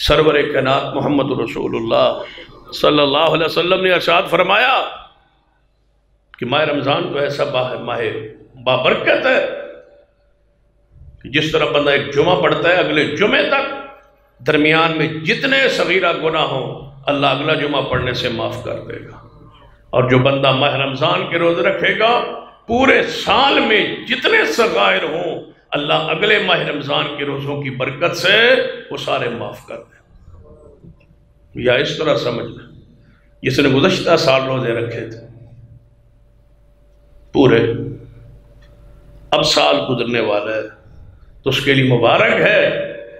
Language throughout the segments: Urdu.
سرور کائنات محمد رسول اللہ صلی اللہ علیہ وسلم نے ارشاد فرمایا کہ ماہ رمضان تو ایسا ماہ بابرکت ہے کہ جس طرح بندہ ایک جمعہ پڑھتا ہے اگلے جمعے تک درمیان میں جتنے صغیرہ گناہ ہوں اللہ اگلا جمعہ پڑھنے سے معاف کر دے گا، اور جو بندہ ماہ رمضان کے روزے رکھے گا پورے سال میں جتنے صغائر ہوں اللہ اگلے ماہ رمضان کے روزوں کی برکت سے وہ سارے معاف کر دے۔ یا اس طرح سمجھ لیں جس نے گزشتہ سال روزے رکھے تھے پورے، اب سال گزرنے والا ہے تو اس کے لیے مبارک ہے،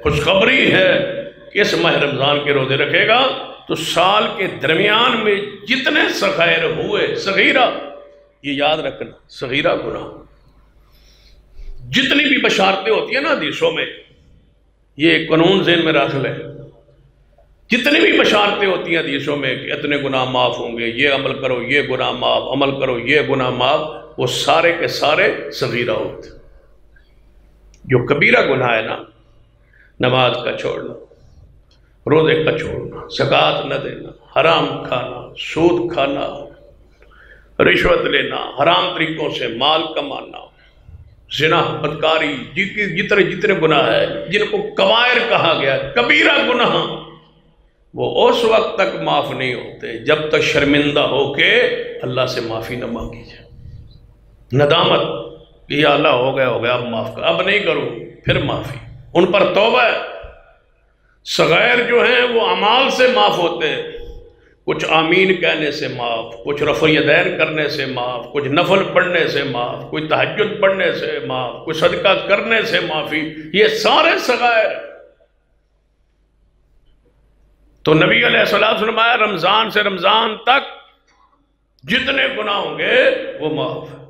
خوشخبری ہے کہ اس ماہ رمضان کے روزے رکھے گا تو سال کے درمیان میں جتنے صغائر ہوئے، صغیرہ یہ یاد رکھنا، صغیرہ گناہ جتنی بھی بشارتیں ہوتی ہیں نا حدیثوں میں، یہ قانون ذہن میں رکھ لیں، جتنی بھی بشارتیں ہوتی ہیں حدیثوں میں کہ اتنے گناہ معاف ہوں گے، یہ عمل کرو یہ گناہ معاف، عمل کرو یہ گناہ معاف، وہ سارے کے سارے صغیرہ ہوتے ہیں۔ جو کبیرہ گناہ ہے نا، نماز کا چھوڑنا، روزے کا چھوڑنا، زکوٰۃ نہ دینا، حرام کھانا، سود کھانا، رشوت لینا، حرام طریقوں سے مال کمانا، زنا، بدکاری، جتنے گناہ ہیں جن کو کبائر کہا گیا، کبیرہ گناہ، وہ اس وقت تک معاف نہیں ہوتے جب تک شرمندہ ہو کے اللہ سے معافی نہ مانگی جائے، ندامت کہ یا اللہ ہو گیا اب معاف کر، اب نہیں کروں، پھر معافی، ان پر توبہ ہے۔ صغائر جو ہیں وہ اعمال سے معاف ہوتے ہیں، کچھ آمین کہنے سے معاف، کچھ رفع یدین کرنے سے معاف، کچھ نفل پڑھنے سے معاف، کوئی تہجد پڑھنے سے معاف، کوئی صدقہ کرنے سے معافی، یہ سارے صغائر۔ تو نبی علیہ السلام فرمایا رمضان سے رمضان تک جتنے گناہ ہوں گے وہ معاف ہے۔